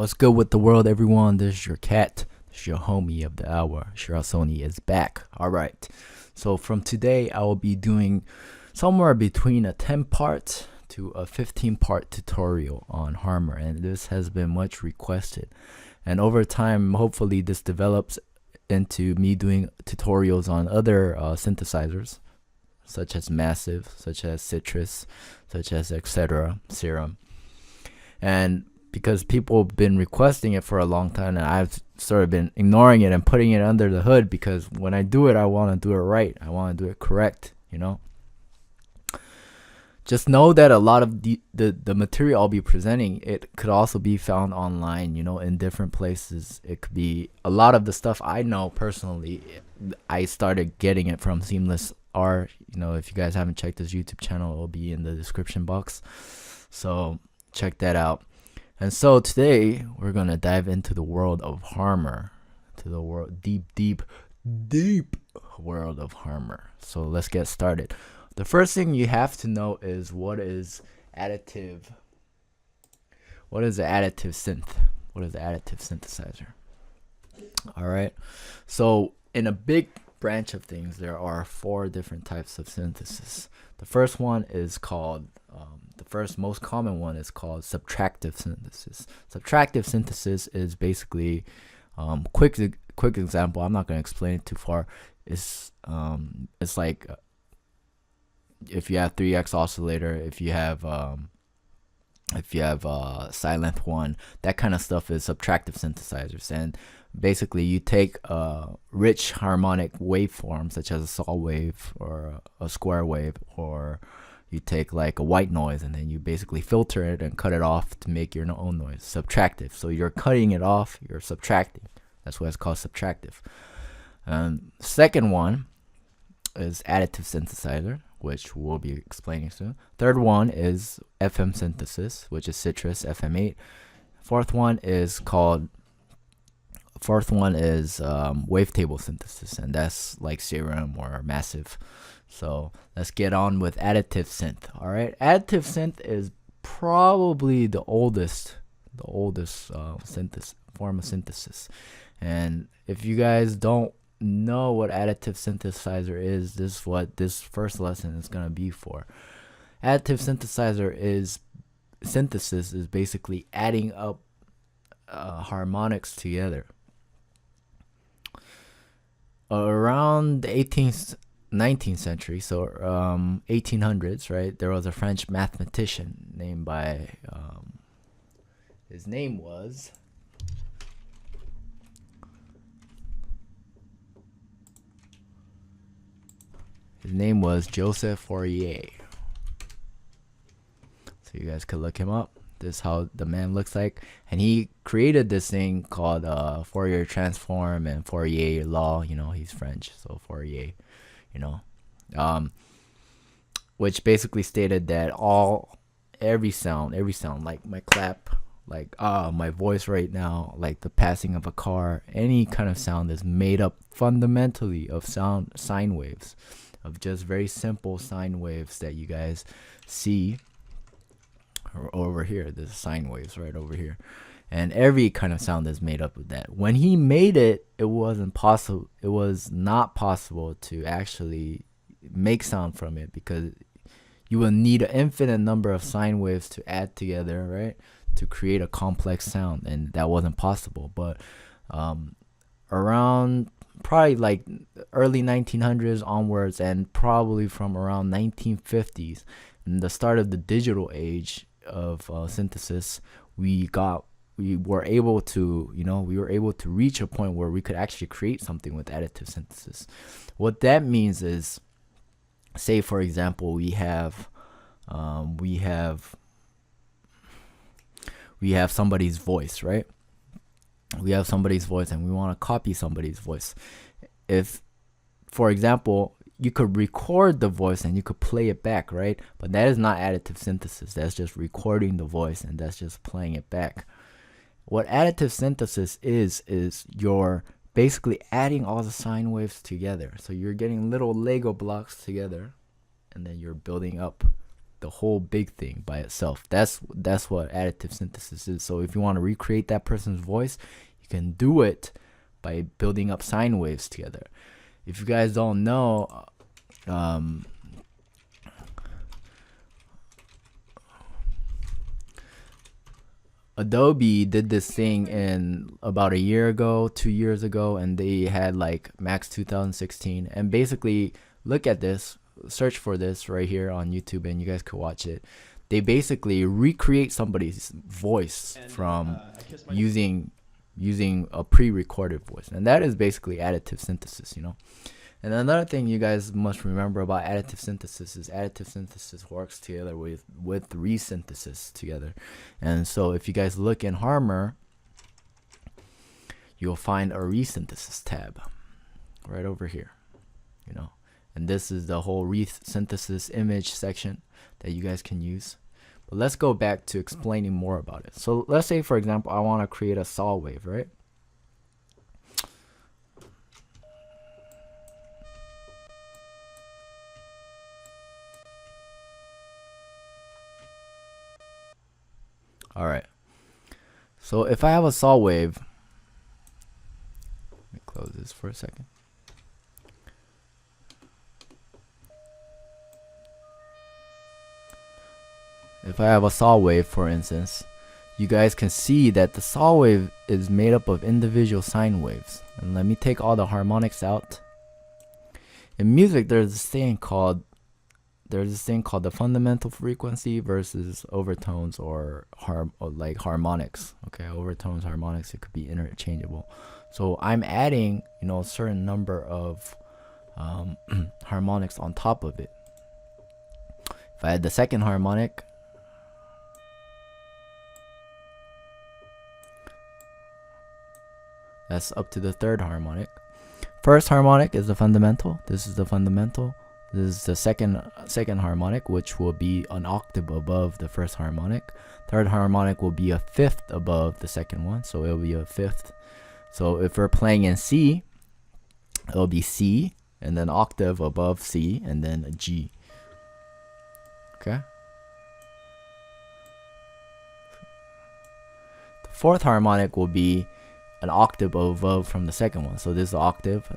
What's good with the world, everyone? This is your cat. This is your homie of the hour. Shirasoni is back. Alright. So from today, I will be doing somewhere between a 10-part to a 15-part tutorial on Harmor. And this has been much requested. And over time, hopefully this develops into me doing tutorials on other synthesizers, such as Massive, such as Citrus, such as etc. Serum. And because people have been requesting it for a long time, and I've sort of been ignoring it and putting it under the hood, because when I do it, I want to do it right. I want to do it correct, you know. Just know that a lot of the material I'll be presenting, it could also be found online, you know, in different places. It could be a lot of the stuff I know personally. I started getting it from Seamless R. You know, if you guys haven't checked his YouTube channel, it will be in the description box. So check that out. And so today we're gonna dive into the world of Harmor, to the world, deep world of Harmor. So let's get started. The first thing you have to know is what is additive. What is the additive synth? What is the additive synthesizer? All right. So in a big branch of things, there are 4 different types of synthesis. The first one is called the first most common one is called subtractive synthesis. Subtractive synthesis is basically quick example. I'm not going to explain it too far. It's like if you have 3x oscillator, if you have silent 1, that kind of stuff is subtractive synthesizers. And basically you take a rich harmonic waveform such as a saw wave or a square wave, or you take like a white noise and then you basically filter it and cut it off to make your own noise. Subtractive. So you're cutting it off, you're subtracting. That's why it's called subtractive. Second one is additive synthesizer, which we'll be explaining soon. Third one is FM synthesis, which is Citrus FM8. Fourth one is wavetable synthesis, and that's like Serum or Massive. So let's get on with additive synth. All right, additive synth is probably the oldest form of synthesis. And if you guys don't know what additive synthesizer is, this is what this first lesson is going to be for. Additive synthesis is basically adding up harmonics together. Around the 19th century, so 1800s, right, there was a French mathematician named by his name was Joseph Fourier. So you guys could look him up. This is how the man looks like, and he created this thing called Fourier Transform and Fourier law. You know, he's French, so Fourier, you know, which basically stated that every sound like my clap, like my voice right now, like the passing of a car, any kind of sound is made up fundamentally of sine waves, of just very simple sine waves that you guys see over here. There's sine waves right over here, and every kind of sound is made up of that. When he made it, it was not possible to actually make sound from it, because you will need an infinite number of sine waves to add together, right, to create a complex sound, and that wasn't possible. But around probably like early 1900s onwards, and probably from around 1950s, and the start of the digital age of synthesis, we were able to reach a point where we could actually create something with additive synthesis. What that means is, say for example, we have somebody's voice, right? We have somebody's voice and we want to copy somebody's voice. If, for example, you could record the voice and you could play it back, right? But that is not additive synthesis. That's just recording the voice and that's just playing it back. What additive synthesis is you're basically adding all the sine waves together. So you're getting little Lego blocks together, and then you're building up the whole big thing by itself. That's what additive synthesis is. So if you want to recreate that person's voice, you can do it by building up sine waves together. If you guys don't know, Adobe did this thing in about a year ago, 2 years ago, and they had like Max 2016. And basically, look at this, search for this right here on YouTube, and you guys could watch it. They basically recreate somebody's voice from using a pre-recorded voice, and that is basically additive synthesis, you know. And another thing you guys must remember about additive synthesis is additive synthesis works together with resynthesis together. And so if you guys look in Harmor, you'll find a resynthesis tab right over here, you know. And this is the whole resynthesis image section that you guys can use. But let's go back to explaining more about it. So let's say, for example, I want to create a saw wave, right? All right. So if I have a saw wave, let me close this for a second. If I have a saw wave, for instance, you guys can see that the saw wave is made up of individual sine waves. And let me take all the harmonics out. In music, there's this thing called the fundamental frequency versus overtones or like harmonics. Okay, overtones, harmonics, it could be interchangeable. So I'm adding, you know, a certain number of harmonics on top of it. If I had the second harmonic, that's up to the third harmonic. First harmonic is the fundamental. This is the fundamental. This is the second harmonic, which will be an octave above the first harmonic. Third harmonic will be a fifth above the second one, so it'll be a fifth. So if we're playing in C, it'll be C, and then octave above C, and then a G. Okay. The fourth harmonic will be an octave above from the second one. So this is an octave.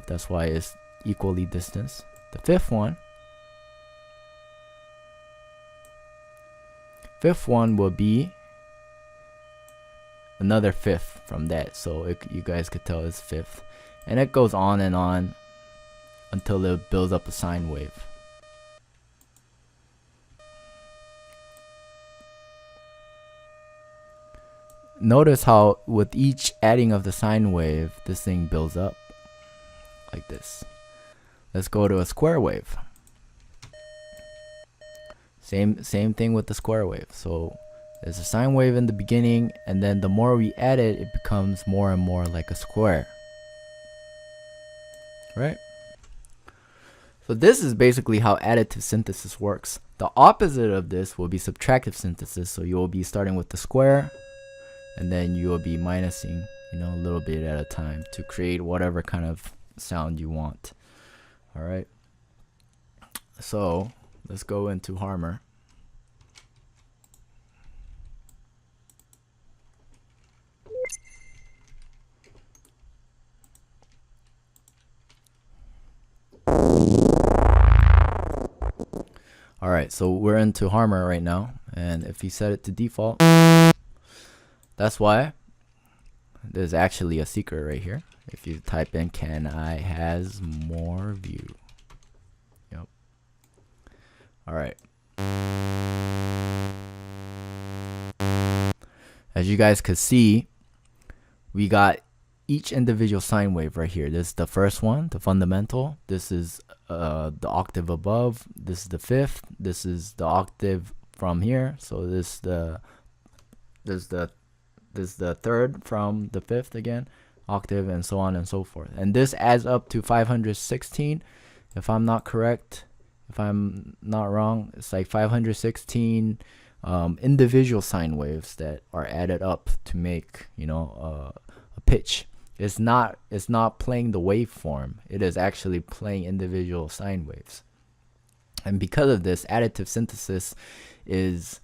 That's why it's equally distanced. The fifth one will be another fifth from that. So you guys could tell it's fifth. And it goes on and on until it builds up a sine wave. Notice how with each adding of the sine wave, this thing builds up like this. Let's go to a square wave. Same thing with the square wave. So there's a sine wave in the beginning, and then the more we add it, it becomes more and more like a square. Right? So this is basically how additive synthesis works. The opposite of this will be subtractive synthesis. So you will be starting with the square, and then you will be minusing, you know, a little bit at a time to create whatever kind of sound you want. All right. So let's go into Harmor. All right, so we're into Harmor right now, and if you set it to default, that's why there's actually a secret right here. If you type in "can I has more view," yep. All right. As you guys could see, we got each individual sine wave right here. This is the first one, the fundamental. This is the octave above. This is the fifth. This is the octave from here. So this is the third from the fifth again, octave, and so on and so forth. And this adds up to 516. If I'm not wrong, it's like 516 individual sine waves that are added up to make, you know, a pitch. It's not playing the waveform. It is actually playing individual sine waves. And because of this, additive synthesis is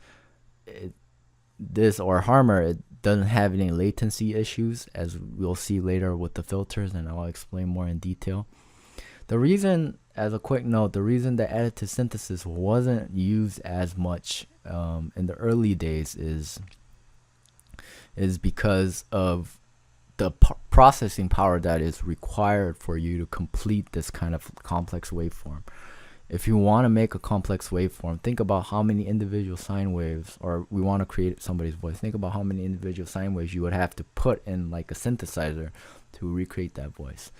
this, or Harmor, it doesn't have any latency issues, as we'll see later with the filters, and I'll explain more in detail. The reason, as a quick note, the reason that additive synthesis wasn't used as much in the early days is because of the processing power that is required for you to complete this kind of complex waveform. If you want to make a complex waveform, think about how many individual sine waves, or we want to create somebody's voice, think about how many individual sine waves you would have to put in like a synthesizer to recreate that voice.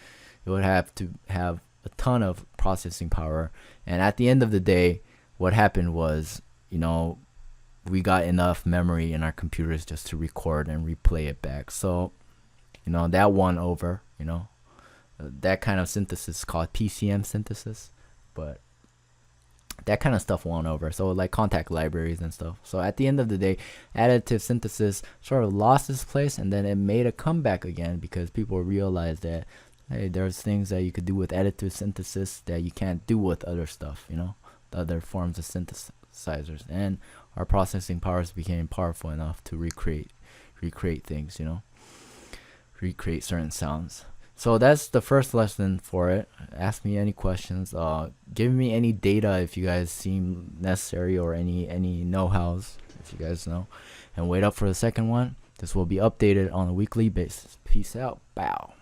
It would have to have a ton of processing power, and at the end of the day, what happened was, you know, we got enough memory in our computers just to record and replay it back. So, you know, that won over, you know, that kind of synthesis is called PCM synthesis, but that kind of stuff won over. So like contact libraries and stuff. So at the end of the day, additive synthesis sort of lost its place, and then it made a comeback again because people realized that, hey, there's things that you could do with additive synthesis that you can't do with other stuff, you know, the other forms of synthesizers. And our processing powers became powerful enough to recreate things, you know, recreate certain sounds. So that's the first lesson for it. Ask me any questions. Give me any data if you guys seem necessary, or any know-hows if you guys know. And wait up for the second one. This will be updated on a weekly basis. Peace out. Bow.